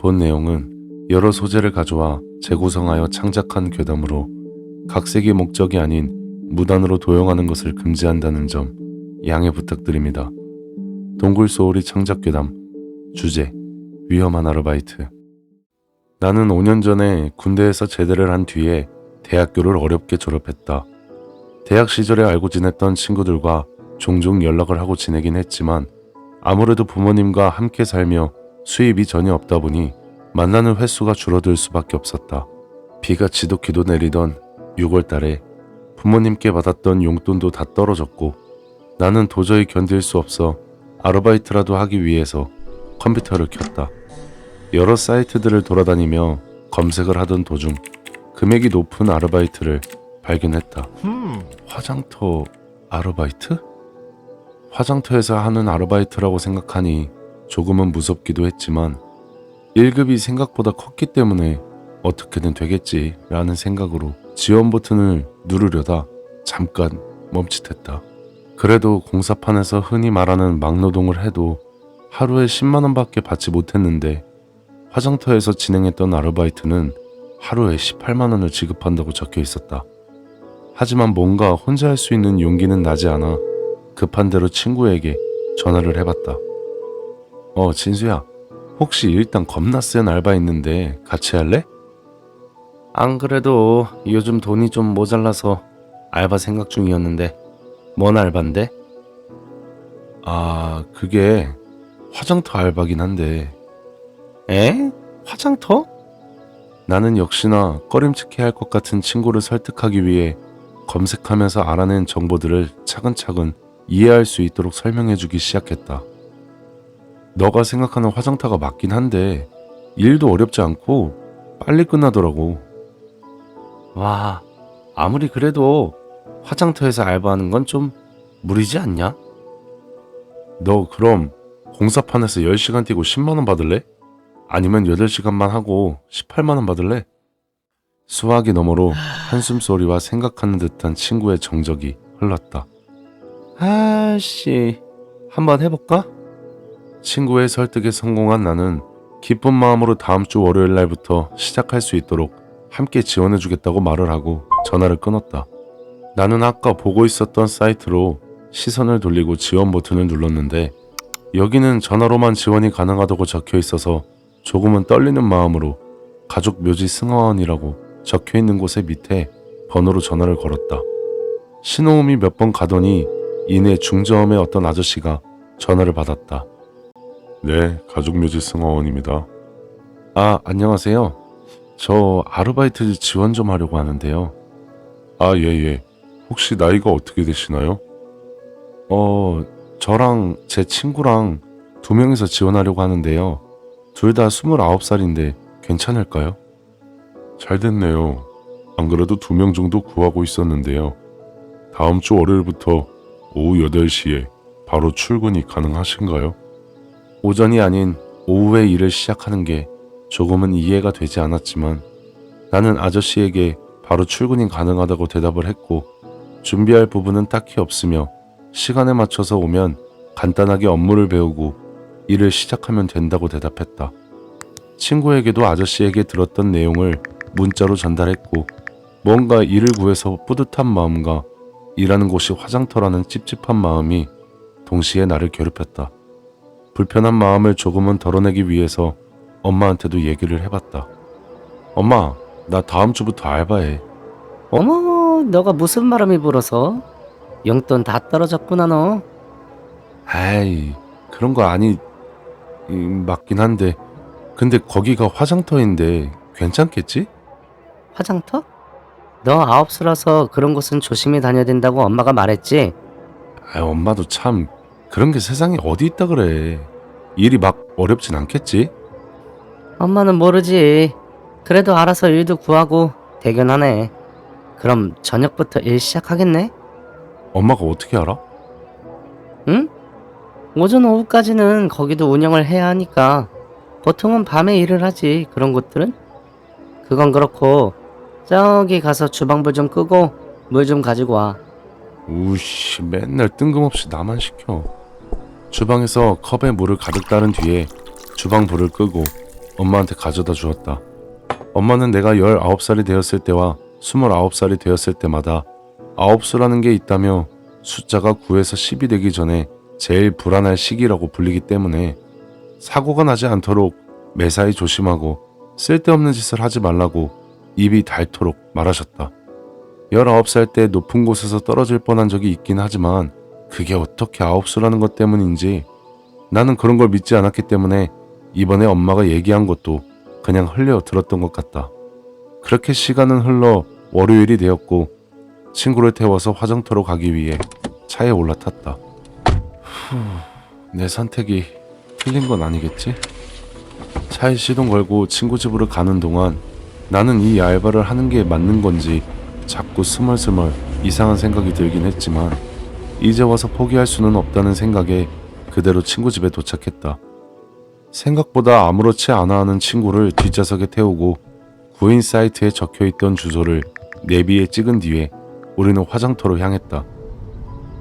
본 내용은 여러 소재를 가져와 재구성하여 창작한 괴담으로 각색이 목적이 아닌 무단으로 도용하는 것을 금지한다는 점 양해 부탁드립니다. 동굴소울이 창작 괴담. 주제: 위험한 아르바이트. 나는 5년 전에 군대에서 제대를 한 뒤에 대학교를 어렵게 졸업했다. 대학 시절에 알고 지냈던 친구들과 종종 연락을 하고 지내긴 했지만 아무래도 부모님과 함께 살며 수입이 전혀 없다 보니 만나는 횟수가 줄어들 수밖에 없었다. 비가 지독히도 내리던 6월 달에 부모님께 받았던 용돈도 다 떨어졌고 나는 도저히 견딜 수 없어 아르바이트라도 하기 위해서 컴퓨터를 켰다. 여러 사이트들을 돌아다니며 검색을 하던 도중 금액이 높은 아르바이트를 발견했다. 화장터 아르바이트? 화장터에서 하는 아르바이트라고 생각하니 조금은 무섭기도 했지만 1급이 생각보다 컸기 때문에 어떻게든 되겠지 라는 생각으로 지원 버튼을 누르려다 잠깐 멈칫했다. 그래도 공사판에서 흔히 말하는 막노동을 해도 하루에 10만원 밖에 받지 못했는데 화장터에서 진행했던 아르바이트는 하루에 18만원을 지급한다고 적혀 있었다. 하지만 뭔가 혼자 할 수 있는 용기는 나지 않아 급한 대로 친구에게 전화를 해봤다. 진수야, 혹시 일단 겁나 센 알바 있는데 같이 할래? 안 그래도 요즘 돈이 좀 모자라서 알바 생각 중이었는데. 뭔 알바인데? 그게 화장터 알바긴 한데. 에? 화장터? 나는 역시나 꺼림칙해 할 것 같은 친구를 설득하기 위해 검색하면서 알아낸 정보들을 차근차근 이해할 수 있도록 설명해주기 시작했다. 너가 생각하는 화장터가 맞긴 한데 일도 어렵지 않고 빨리 끝나더라고. 와, 아무리 그래도 화장터에서 알바하는 건 좀 무리지 않냐? 너 그럼 공사판에서 10시간 뛰고 10만원 받을래? 아니면 8시간만 하고 18만원 받을래? 수화기 너머로 한숨 소리와 생각하는 듯한 친구의 정적이 흘렀다. 아씨, 한번 해볼까? 친구의 설득에 성공한 나는 기쁜 마음으로 다음 주 월요일 날부터 시작할 수 있도록 함께 지원해주겠다고 말을 하고 전화를 끊었다. 나는 아까 보고 있었던 사이트로 시선을 돌리고 지원 버튼을 눌렀는데 여기는 전화로만 지원이 가능하다고 적혀 있어서 조금은 떨리는 마음으로 가족 묘지 승하원이라고 적혀 있는 곳의 밑에 번호로 전화를 걸었다. 신호음이 몇 번 가더니 이내 중저음의 어떤 아저씨가 전화를 받았다. 네, 가족묘지 승하원입니다. 안녕하세요. 저 아르바이트 지원 좀 하려고 하는데요. 예. 혹시 나이가 어떻게 되시나요? 저랑 제 친구랑 2명이서 지원하려고 하는데요. 둘 다 29살인데 괜찮을까요? 잘 됐네요. 안 그래도 2명 정도 구하고 있었는데요. 다음 주 월요일부터 오후 8시에 바로 출근이 가능하신가요? 오전이 아닌 오후에 일을 시작하는 게 조금은 이해가 되지 않았지만 나는 아저씨에게 바로 출근이 가능하다고 대답을 했고 준비할 부분은 딱히 없으며 시간에 맞춰서 오면 간단하게 업무를 배우고 일을 시작하면 된다고 대답했다. 친구에게도 아저씨에게 들었던 내용을 문자로 전달했고 뭔가 일을 구해서 뿌듯한 마음과 일하는 곳이 화장터라는 찝찝한 마음이 동시에 나를 괴롭혔다. 불편한 마음을 조금은 덜어내기 위해서 엄마한테도 얘기를 해봤다. 엄마, 나 다음 주부터 알바해. 어머, 너가 무슨 바람이 불어서? 용돈 다 떨어졌구나 너. 아이, 그런 거 맞긴 한데 근데 거기가 화장터인데 괜찮겠지? 화장터? 너 9수라서 그런 곳은 조심히 다녀야 된다고 엄마가 말했지? 엄마도 참 그런 게 세상에 어디 있다 그래. 일이 막 어렵진 않겠지? 엄마는 모르지. 그래도 알아서 일도 구하고 대견하네. 그럼 저녁부터 일 시작하겠네? 엄마가 어떻게 알아? 응? 오전 오후까지는 거기도 운영을 해야 하니까 보통은 밤에 일을 하지. 그런 곳들은. 그건 그렇고 저기 가서 주방불 좀 끄고 물 좀 가지고 와. 우씨, 맨날 뜬금없이 나만 시켜. 주방에서 컵에 물을 가득 따른 뒤에 주방 불을 끄고 엄마한테 가져다 주었다. 엄마는 내가 19살이 되었을 때와 29살이 되었을 때마다 9수라는 게 있다며 숫자가 9에서 10이 되기 전에 제일 불안할 시기라고 불리기 때문에 사고가 나지 않도록 매사에 조심하고 쓸데없는 짓을 하지 말라고 입이 닳도록 말하셨다. 19살 때 높은 곳에서 떨어질 뻔한 적이 있긴 하지만 그게 어떻게 9수라는 것 때문인지 나는 그런 걸 믿지 않았기 때문에 이번에 엄마가 얘기한 것도 그냥 흘려 들었던 것 같다. 그렇게 시간은 흘러 월요일이 되었고 친구를 태워서 화장터로 가기 위해 차에 올라탔다. 내 선택이 틀린 건 아니겠지? 차에 시동 걸고 친구 집으로 가는 동안 나는 이 알바를 하는 게 맞는 건지 자꾸 스멀스멀 이상한 생각이 들긴 했지만 이제 와서 포기할 수는 없다는 생각에 그대로 친구 집에 도착했다. 생각보다 아무렇지 않아 하는 친구를 뒷좌석에 태우고 구인 사이트에 적혀있던 주소를 내비에 찍은 뒤에 우리는 화장터로 향했다.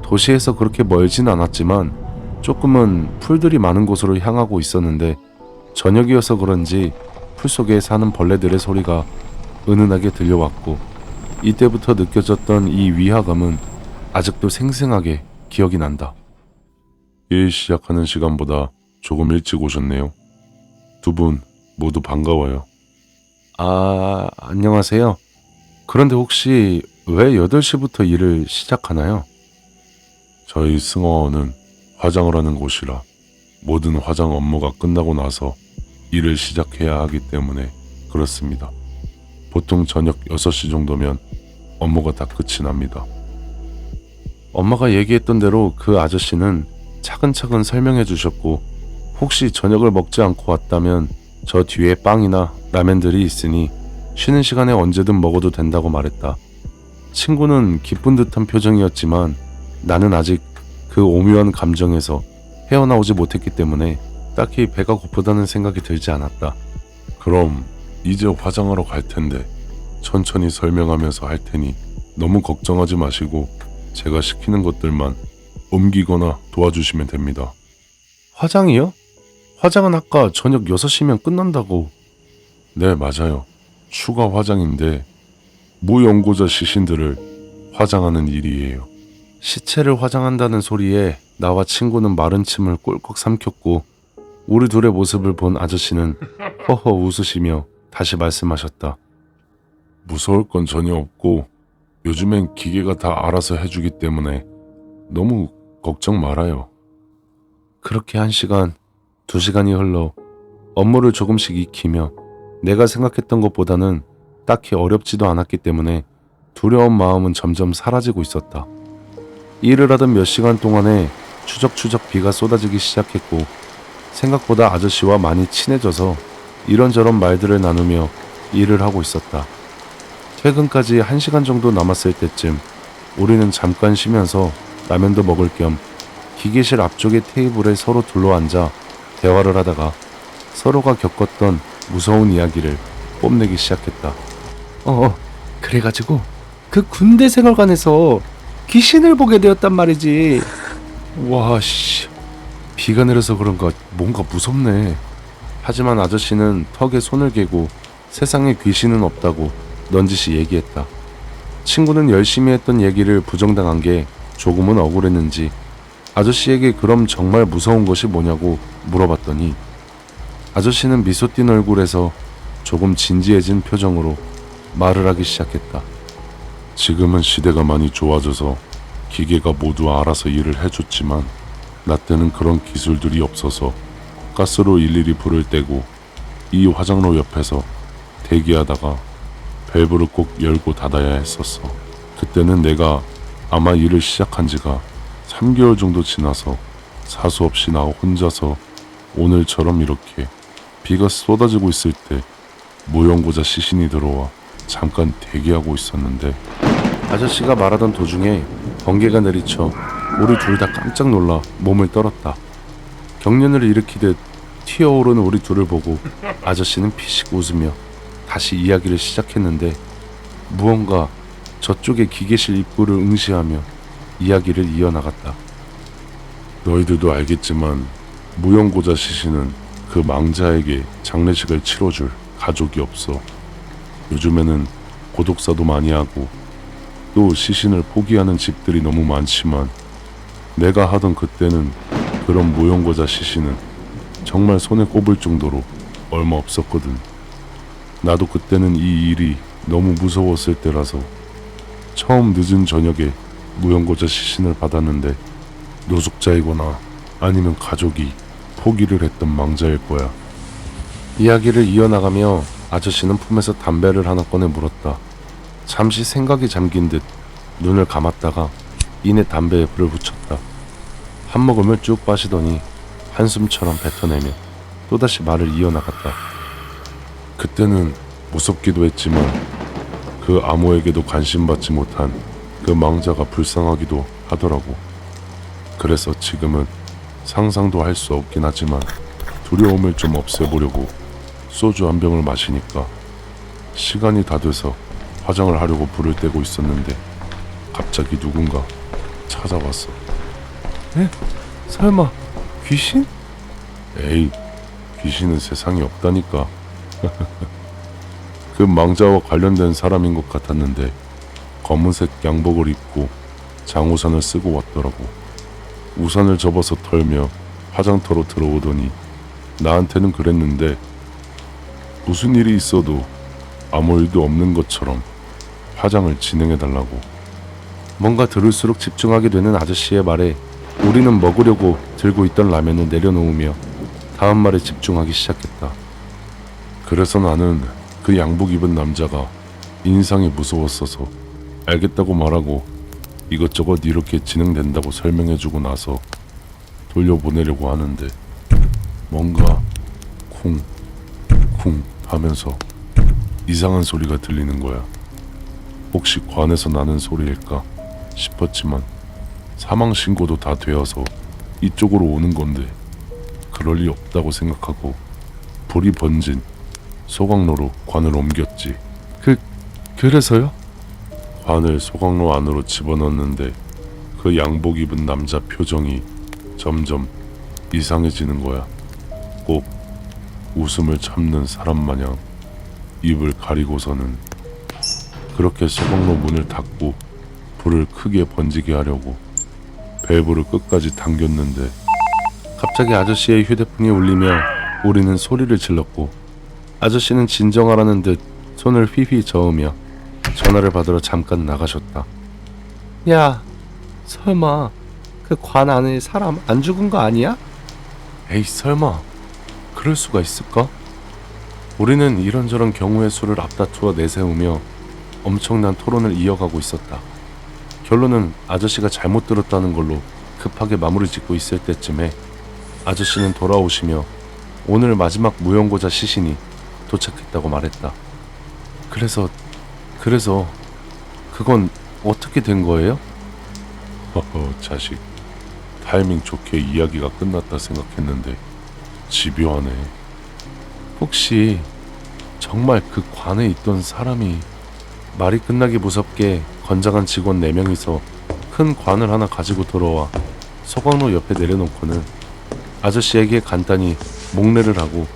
도시에서 그렇게 멀진 않았지만 조금은 풀들이 많은 곳으로 향하고 있었는데 저녁이어서 그런지 풀 속에 사는 벌레들의 소리가 은은하게 들려왔고 이때부터 느껴졌던 이 위화감은 아직도 생생하게 기억이 난다. 일 시작하는 시간보다 조금 일찍 오셨네요. 두 분 모두 반가워요. 안녕하세요. 그런데 혹시 왜 8시부터 일을 시작하나요? 저희 승어원은 화장을 하는 곳이라 모든 화장 업무가 끝나고 나서 일을 시작해야 하기 때문에 그렇습니다. 보통 저녁 6시 정도면 업무가 다 끝이 납니다. 엄마가 얘기했던 대로 그 아저씨는 차근차근 설명해 주셨고 혹시 저녁을 먹지 않고 왔다면 저 뒤에 빵이나 라면들이 있으니 쉬는 시간에 언제든 먹어도 된다고 말했다. 친구는 기쁜 듯한 표정이었지만 나는 아직 그 오묘한 감정에서 헤어나오지 못했기 때문에 딱히 배가 고프다는 생각이 들지 않았다. 그럼 이제 화장하러 갈 텐데 천천히 설명하면서 할 테니 너무 걱정하지 마시고 제가 시키는 것들만 옮기거나 도와주시면 됩니다. 화장이요? 화장은 아까 저녁 6시면 끝난다고. 네, 맞아요. 추가 화장인데 무연고자 시신들을 화장하는 일이에요. 시체를 화장한다는 소리에 나와 친구는 마른 침을 꼴꺽 삼켰고 우리 둘의 모습을 본 아저씨는 허허 웃으시며 다시 말씀하셨다. 무서울 건 전혀 없고 요즘엔 기계가 다 알아서 해주기 때문에 너무 걱정 말아요. 그렇게 1시간, 2시간이 흘러 업무를 조금씩 익히며 내가 생각했던 것보다는 딱히 어렵지도 않았기 때문에 두려운 마음은 점점 사라지고 있었다. 일을 하던 몇 시간 동안에 추적추적 비가 쏟아지기 시작했고 생각보다 아저씨와 많이 친해져서 이런저런 말들을 나누며 일을 하고 있었다. 퇴근까지 1시간 정도 남았을 때쯤 우리는 잠깐 쉬면서 라면도 먹을 겸 기계실 앞쪽의 테이블에 서로 둘러앉아 대화를 하다가 서로가 겪었던 무서운 이야기를 뽐내기 시작했다. 그래가지고 그 군대 생활관에서 귀신을 보게 되었단 말이지. 와, 씨. 비가 내려서 그런가 뭔가 무섭네. 하지만 아저씨는 턱에 손을 개고 세상에 귀신은 없다고 넌지시 얘기했다. 친구는 열심히 했던 얘기를 부정당한 게 조금은 억울했는지 아저씨에게 그럼 정말 무서운 것이 뭐냐고 물어봤더니 아저씨는 미소 띈 얼굴에서 조금 진지해진 표정으로 말을 하기 시작했다. 지금은 시대가 많이 좋아져서 기계가 모두 알아서 일을 해줬지만 나 때는 그런 기술들이 없어서 가스로 일일이 불을 떼고 이 화장로 옆에서 대기하다가 밸브를 꼭 열고 닫아야 했었어. 그때는 내가 아마 일을 시작한 지가 3개월 정도 지나서 사수 없이 나 혼자서 오늘처럼 이렇게 비가 쏟아지고 있을 때 무연고자 시신이 들어와 잠깐 대기하고 있었는데 아저씨가 말하던 도중에 번개가 내리쳐 우리 둘 다 깜짝 놀라 몸을 떨었다. 경련을 일으키듯 튀어오르는 우리 둘을 보고 아저씨는 피식 웃으며 다시 이야기를 시작했는데 무언가 저쪽의 기계실 입구를 응시하며 이야기를 이어나갔다. 너희들도 알겠지만 무연고자 시신은 그 망자에게 장례식을 치러줄 가족이 없어. 요즘에는 고독사도 많이 하고 또 시신을 포기하는 집들이 너무 많지만 내가 하던 그때는 그런 무용고자 시신은 정말 손에 꼽을 정도로 얼마 없었거든. 나도 그때는 이 일이 너무 무서웠을 때라서 처음 늦은 저녁에 무용고자 시신을 받았는데 노숙자이거나 아니면 가족이 포기를 했던 망자일 거야. 이야기를 이어나가며 아저씨는 품에서 담배를 하나 꺼내 물었다. 잠시 생각이 잠긴 듯 눈을 감았다가 이내 담배에 불을 붙였다. 한 모금을 쭉 마시더니 한숨처럼 뱉어내며 또다시 말을 이어나갔다. 그때는 무섭기도 했지만 그 아무에게도 관심받지 못한 그 망자가 불쌍하기도 하더라고. 그래서 지금은 상상도 할 수 없긴 하지만 두려움을 좀 없애보려고 소주 한 병을 마시니까 시간이 다 돼서 화장을 하려고 불을 떼고 있었는데 갑자기 누군가 찾아왔어. 에? 설마 귀신? 에이, 귀신은 세상에 없다니까. 그 망자와 관련된 사람인 것 같았는데 검은색 양복을 입고 장우산을 쓰고 왔더라고. 우산을 접어서 털며 화장터로 들어오더니 나한테는 그랬는데 무슨 일이 있어도 아무 일도 없는 것처럼 화장을 진행해달라고. 뭔가 들을수록 집중하게 되는 아저씨의 말에 우리는 먹으려고 들고 있던 라면을 내려놓으며 다음 말에 집중하기 시작했다. 그래서 나는 그 양복 입은 남자가 인상이 무서웠어서 알겠다고 말하고 이것저것 이렇게 진행된다고 설명해주고 나서 돌려보내려고 하는데 뭔가 쿵쿵 하면서 이상한 소리가 들리는 거야. 혹시 관에서 나는 소리일까 싶었지만 사망 신고도 다 되어서 이쪽으로 오는 건데 그럴 리 없다고 생각하고 불이 번진 소각로로 관을 옮겼지. 그래서요? 관을 소각로 안으로 집어넣었는데 그 양복 입은 남자 표정이 점점 이상해지는 거야. 꼭 웃음을 참는 사람 마냥 입을 가리고서는 그렇게 소각로 문을 닫고 불을 크게 번지게 하려고 밸브를 끝까지 당겼는데 갑자기 아저씨의 휴대폰이 울리며 우리는 소리를 질렀고 아저씨는 진정하라는 듯 손을 휘휘 저으며 전화를 받으러 잠깐 나가셨다. 야, 설마 그 관 안에 사람 안 죽은 거 아니야? 에이, 설마 그럴 수가 있을까? 우리는 이런저런 경우의 수를 앞다투어 내세우며 엄청난 토론을 이어가고 있었다. 결론은 아저씨가 잘못 들었다는 걸로 급하게 마무리 짓고 있을 때쯤에 아저씨는 돌아오시며 오늘 마지막 무용고자 시신이 도착했다고 말했다. 그래서 그건 어떻게 된 거예요? 허허, 자식. 타이밍 좋게 이야기가 끝났다 생각했는데 집요하네. 혹시 정말 그 관에 있던 사람이 말이 끝나기 무섭게 건장한 직원 4명이서 큰 관을 하나 가지고 들어와 소각로 옆에 내려놓고는 아저씨에게 간단히 목례를 하고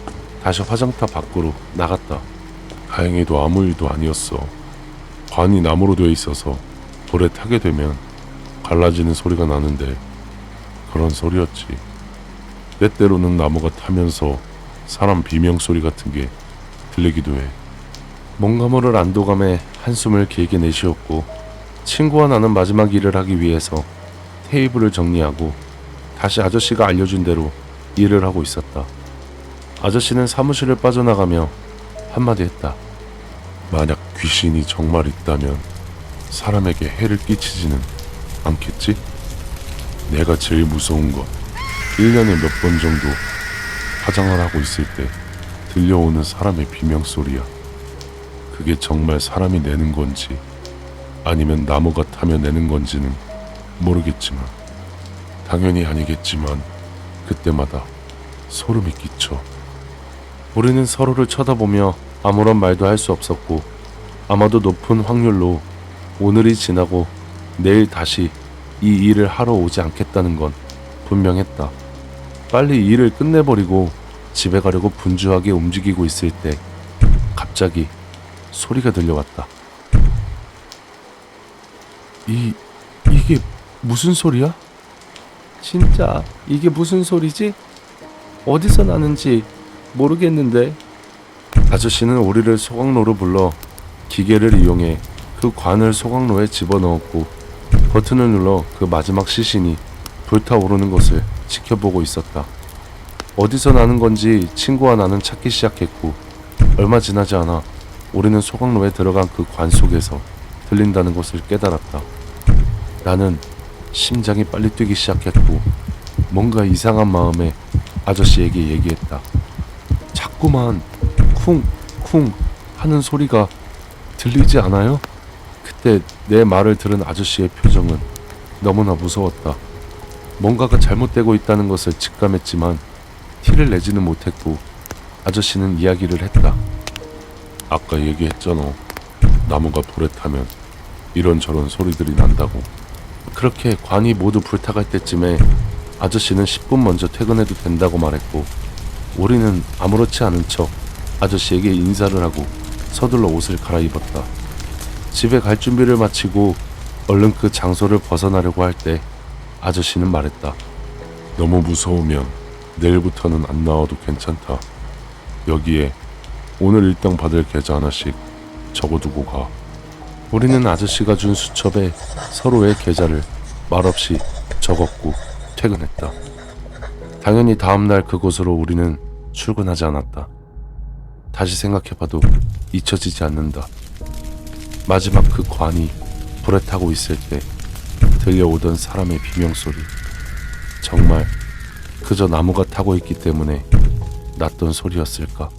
다시 화장터 밖으로 나갔다. 다행히도 아무 일도 아니었어. 관이 나무로 되어 있어서 불에 타게 되면 갈라지는 소리가 나는데 그런 소리였지. 때때로는 나무가 타면서 사람 비명소리 같은 게 들리기도 해. 뭔가 모를 안도감에 한숨을 길게 내쉬었고 친구와 나는 마지막 일을 하기 위해서 테이블을 정리하고 다시 아저씨가 알려준 대로 일을 하고 있었다. 아저씨는 사무실을 빠져나가며 한마디 했다. 만약 귀신이 정말 있다면 사람에게 해를 끼치지는 않겠지? 내가 제일 무서운 건 1년에 몇 번 정도 화장을 하고 있을 때 들려오는 사람의 비명소리야. 그게 정말 사람이 내는 건지 아니면 나무가 타며 내는 건지는 모르겠지만 당연히 아니겠지만 그때마다 소름이 끼쳐. 우리는 서로를 쳐다보며 아무런 말도 할 수 없었고 아마도 높은 확률로 오늘이 지나고 내일 다시 이 일을 하러 오지 않겠다는 건 분명했다. 빨리 일을 끝내버리고 집에 가려고 분주하게 움직이고 있을 때 갑자기 소리가 들려왔다. 이게 무슨 소리야? 진짜 이게 무슨 소리지? 어디서 나는지 모르겠는데. 아저씨는 우리를 소각로로 불러 기계를 이용해 그 관을 소각로에 집어넣었고 버튼을 눌러 그 마지막 시신이 불타오르는 것을 지켜보고 있었다. 어디서 나는 건지 친구와 나는 찾기 시작했고 얼마 지나지 않아 우리는 소각로에 들어간 그 관 속에서 들린다는 것을 깨달았다. 나는 심장이 빨리 뛰기 시작했고 뭔가 이상한 마음에 아저씨에게 얘기했다. 자꾸만 쿵쿵 하는 소리가 들리지 않아요? 그때 내 말을 들은 아저씨의 표정은 너무나 무서웠다. 뭔가가 잘못되고 있다는 것을 직감했지만 티를 내지는 못했고 아저씨는 이야기를 했다. 아까 얘기했잖아. 나무가 불에 타면 이런저런 소리들이 난다고. 그렇게 관이 모두 불타갈 때쯤에 아저씨는 10분 먼저 퇴근해도 된다고 말했고 우리는 아무렇지 않은 척 아저씨에게 인사를 하고 서둘러 옷을 갈아입었다. 집에 갈 준비를 마치고 얼른 그 장소를 벗어나려고 할 때 아저씨는 말했다. 너무 무서우면 내일부터는 안 나와도 괜찮다. 여기에 오늘 일당 받을 계좌 하나씩 적어두고 가. 우리는 아저씨가 준 수첩에 서로의 계좌를 말없이 적었고 퇴근했다. 당연히 다음날 그곳으로 우리는 출근하지 않았다. 다시 생각해봐도 잊혀지지 않는다. 마지막 그 관이 불에 타고 있을 때 들려오던 사람의 비명소리. 정말 그저 나무가 타고 있기 때문에 났던 소리였을까?